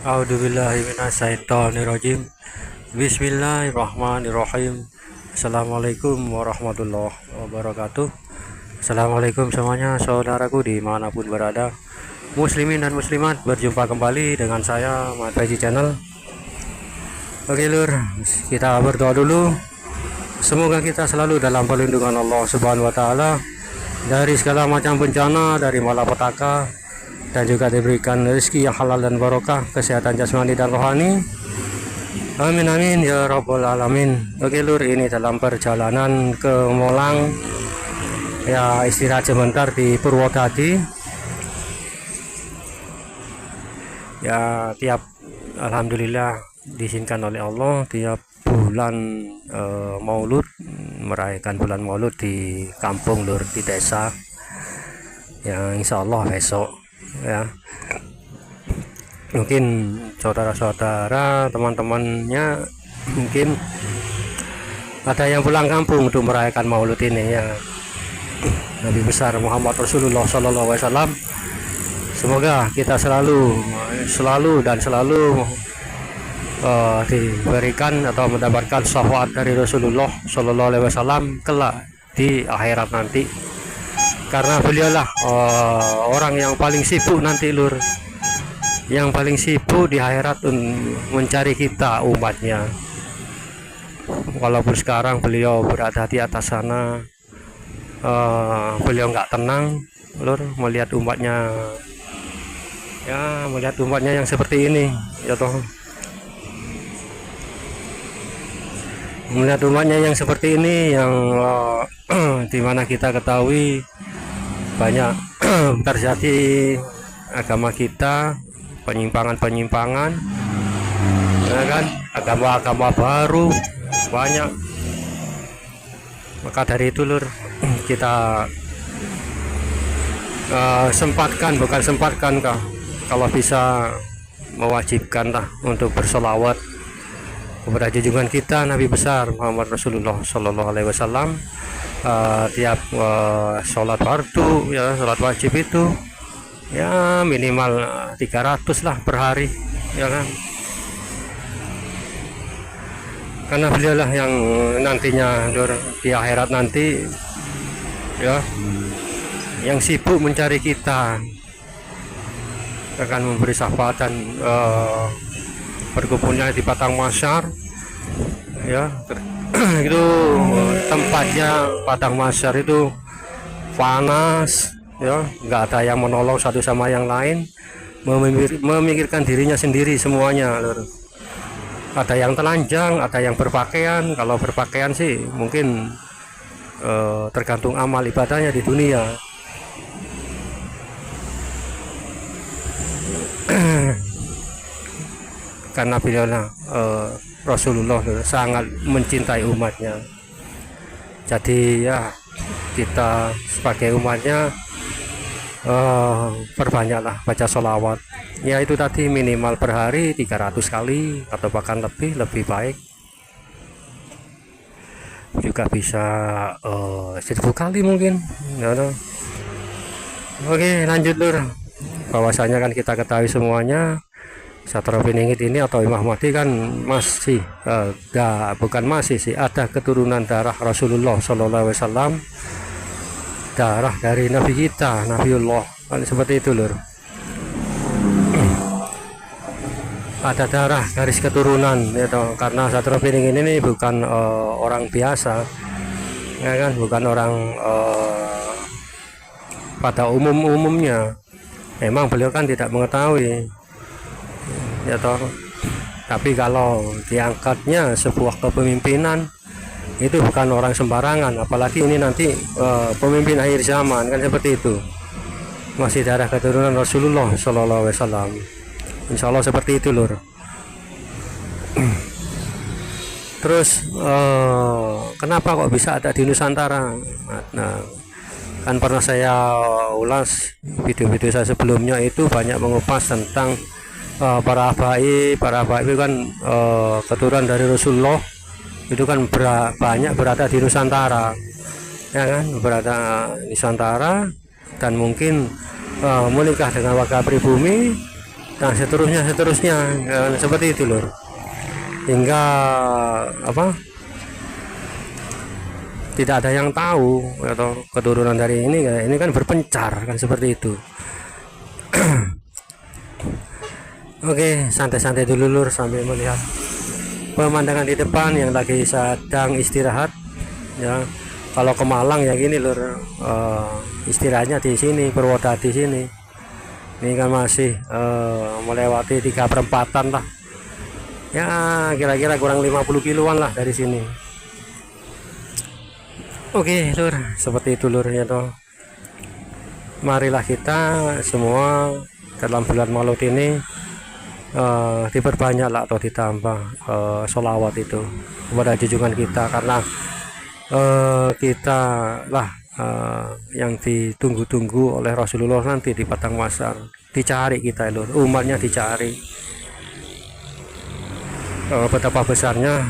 A'udzubillahiminasyaitonirrajim. Bismillahirrahmanirrahim. Assalamualaikum warahmatullahi wabarakatuh. Assalamualaikum semuanya, saudaraku dimanapun berada, muslimin dan muslimat. Berjumpa kembali dengan saya Mat Faji Channel. Oke lur, kita berdoa dulu. Semoga kita selalu dalam perlindungan Allah Subhanahu wa Ta'ala dari segala macam bencana, dari malapetaka, dan juga diberikan rezeki yang halal dan barokah, kesehatan jasmani dan rohani. Amin amin ya rabbal alamin. Oke lur, ini dalam perjalanan ke Molang, ya istirahat sebentar di Purwodadi. Ya alhamdulillah diizinkan oleh Allah tiap bulan Maulud, merayakan bulan Maulud di kampung lur, di desa, yang insya Allah besok ya. Mungkin saudara-saudara, teman-temannya mungkin ada yang pulang kampung untuk merayakan Maulud ini ya, Nabi besar Muhammad Rasulullah SAW. Semoga kita selalu diberikan atau mendapatkan syafaat dari Rasulullah SAW kelak di akhirat nanti, karena beliaulah orang yang paling sibuk nanti lur, yang paling sibuk di akhirat mencari kita umatnya. Walaupun sekarang beliau berada di atas sana, beliau nggak tenang lur, melihat umatnya yang seperti ini ya toh, melihat umatnya yang seperti ini, yang dimana kita ketahui banyak terjadi agama kita, penyimpangan ya kan, agama-agama baru banyak. Maka dari itu lur, kita sempatkan kalau bisa mewajibkan lah untuk bersolawat kepada junjungan kita Nabi besar Muhammad Rasulullah SAW. Tiap sholat fardu ya, sholat wajib itu ya minimal 300 lah per hari ya kan, karena beliau lah yang nantinya di akhirat nanti ya, yang sibuk mencari kita, akan memberi syafaat dan berkumpulnya di Padang Mahsyar ya. Itu tempatnya Padang Mahsyar itu panas ya, nggak ada yang menolong satu sama yang lain, memikirkan dirinya sendiri semuanya lur. Ada yang telanjang, ada yang berpakaian. Kalau berpakaian sih mungkin tergantung amal ibadahnya di dunia. Karena beliau Rasulullah sangat mencintai umatnya. Jadi ya kita sebagai umatnya perbanyaklah baca sholawat ya, itu tadi minimal per hari 300 kali atau bahkan lebih baik, juga bisa 1000 kali mungkin ya. Oke lanjut lur, bahwasanya kan kita ketahui semuanya Satrio Piningit ini atau Imam Mahdi kan masih bukan masih sih, ada keturunan darah Rasulullah SAW, darah dari Nabi kita Nabiullah kan, seperti itu lur. Ada darah garis keturunan ya toh, karena Satrio Piningit ini bukan orang biasa ya kan, bukan orang pada umumnya. Memang beliau kan tidak mengetahui ya toh, tapi kalau diangkatnya sebuah kepemimpinan itu bukan orang sembarangan, apalagi ini nanti pemimpin akhir zaman kan, seperti itu, masih darah keturunan Rasulullah SAW. Insya Allah seperti itu lur. Terus kenapa kok bisa ada di Nusantara? Nah kan pernah saya ulas video-video saya sebelumnya, itu banyak mengupas tentang para habaib itu kan keturunan dari Rasulullah, itu kan banyak berada di Nusantara ya kan, berada di Nusantara, dan mungkin menikah dengan warga pribumi Nah seterusnya seperti itu lur, hingga apa, tidak ada yang tahu atau keturunan dari ini kan berpencar kan seperti itu. Oke, santai-santai dulu lur sambil melihat pemandangan di depan yang lagi sedang istirahat ya. Kalau ke Malang ya gini lur, istirahatnya di sini Purwodadi sini. Ini kan masih melewati 3/4 lah ya, kira-kira kurang 50 kiloan lah dari sini. Oke lur, seperti itu lur ya toh. Marilah kita semua dalam bulan Maulud ini diperbanyak lah atau ditambah sholawat itu kepada junjungan kita, karena kita lah yang ditunggu-tunggu oleh Rasulullah nanti di padang mahsyar. Dicari kita lur, umatnya dicari. Betapa besarnya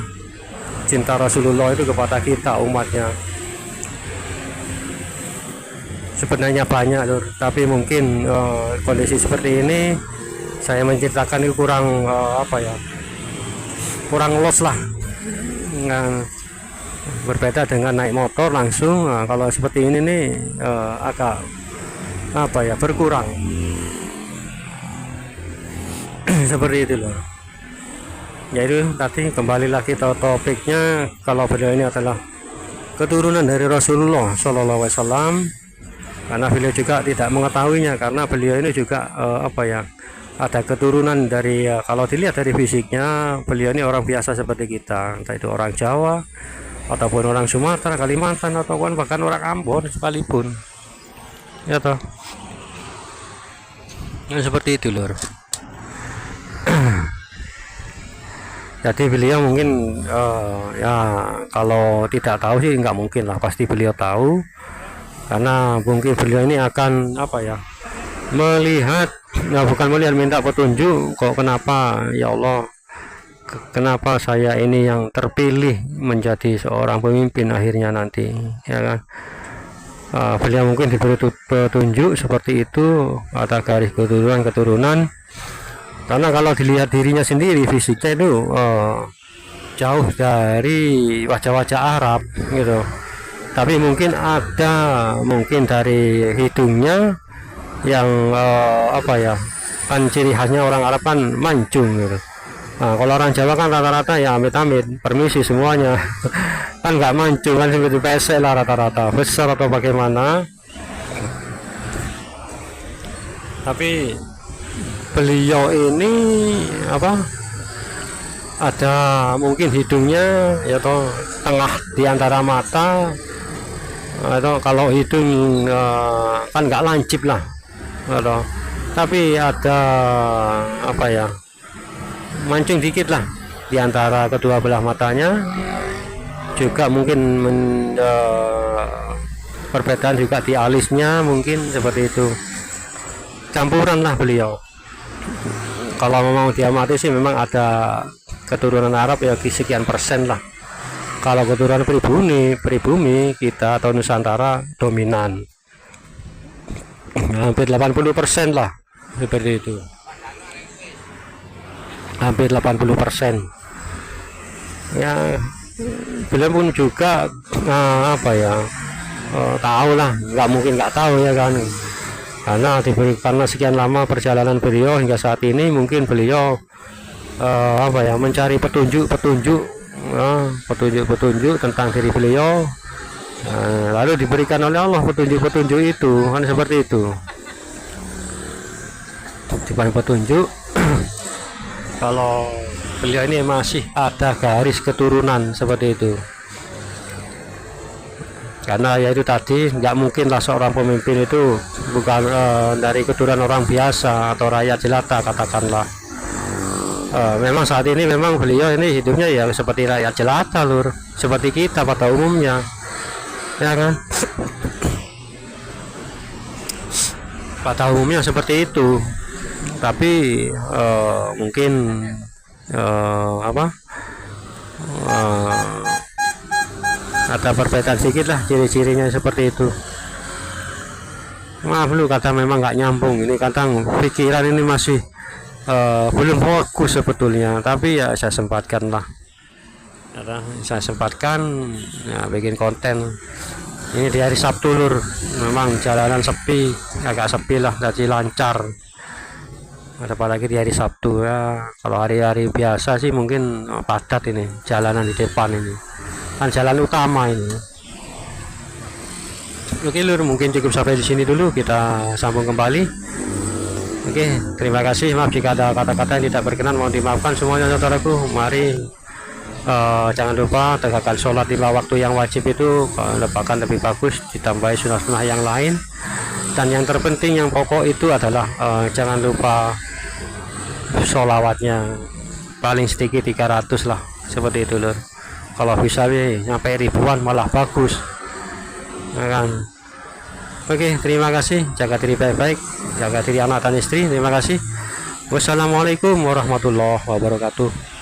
cinta Rasulullah itu kepada kita umatnya. Sebenarnya banyak lur, tapi mungkin kondisi seperti ini saya menceritakan itu kurang kurang los lah. Berbeda dengan naik motor langsung. Nah, kalau seperti ini nih agak berkurang. Seperti itu loh. Yaitu tadi kembali lagi ke topiknya, kalau beliau ini adalah keturunan dari Rasulullah Shallallahu Alaihi Wasallam, karena beliau juga tidak mengetahuinya, karena beliau ini juga ada keturunan dari kalau dilihat dari fisiknya beliau ini orang biasa seperti kita, entah itu orang Jawa ataupun orang Sumatera, Kalimantan, ataupun bahkan orang Ambon sekalipun ya toh. Nah, seperti itu lur. Jadi beliau mungkin ya kalau tidak tahu sih nggak mungkin lah, pasti beliau tahu, karena mungkin beliau ini akan melihat, bukan melihat, minta petunjuk, kok kenapa ya Allah, kenapa saya ini yang terpilih menjadi seorang pemimpin akhirnya nanti ya kan. Beliau mungkin diberi petunjuk seperti itu, ada garis keturunan, karena kalau dilihat dirinya sendiri fisiknya itu jauh dari wajah-wajah Arab gitu, tapi mungkin dari hidungnya yang kan ciri khasnya orang Arab kan mancung gitu. Nah, kalau orang Jawa kan rata-rata ya amit-amit permisi semuanya kan nggak mancung, kan seperti pesek lah rata-rata, besar atau bagaimana. Tapi beliau ini ada mungkin hidungnya ya toh tengah di antara mata, atau kalau hidung kan nggak lancip lah atau, tapi ada mancung dikit lah di antara kedua belah matanya. Juga mungkin perbedaan juga di alisnya, mungkin seperti itu, campuran lah beliau. Kalau memang diamati sih memang ada keturunan Arab ya sekian persen lah. Kalau keturunan pribumi kita atau Nusantara dominan, hampir 80% lah, seperti itu, hampir 80% ya. Beliau pun juga tahu lah, nggak mungkin nggak tahu ya kan, karena sekian lama perjalanan beliau hingga saat ini, mungkin beliau mencari petunjuk tentang diri beliau, lalu diberikan oleh Allah petunjuk itu, kan seperti itu, diberi petunjuk. Kalau beliau ini masih ada garis keturunan seperti itu, karena ya itu tadi, nggak mungkin lah seorang pemimpin itu bukan dari keturunan orang biasa atau rakyat jelata katakanlah. Memang saat ini memang beliau ini hidupnya ya seperti rakyat jelata lur, seperti kita pada umumnya ya kan. Pada umumnya seperti itu, tapi mungkin ada perbedaan sedikit lah, ciri-cirinya seperti itu. Maaf lu, kata memang nggak nyambung ini, kadang pikiran ini masih belum fokus sebetulnya, tapi ya saya sempatkan lah. Saya sempatkan ya, bikin konten. Ini di hari Sabtu lur, memang jalanan sepi, agak sepi lah, jadi lancar. Apalagi di hari Sabtu ya. Kalau hari-hari biasa sih mungkin padat ini jalanan di depan ini, kan jalan utama ini. Oke lur, mungkin cukup sampai di sini dulu, kita sambung kembali. Oke, terima kasih. Maaf jika ada kata-kata yang tidak berkenan, mohon dimaafkan semuanya saudaraku. Mari jangan lupa tegakkan sholat 5 waktu yang wajib itu, lepakan lebih bagus, ditambahi sunnah-sunnah yang lain. Dan yang terpenting, yang pokok itu adalah jangan lupa sholawatnya paling sedikit 300 lah, seperti itu lur. Kalau bisa sampai ribuan malah bagus ya kan. Oke, terima kasih. Jaga diri baik-baik, jaga diri anak dan istri. Terima kasih. Wassalamualaikum warahmatullahi wabarakatuh.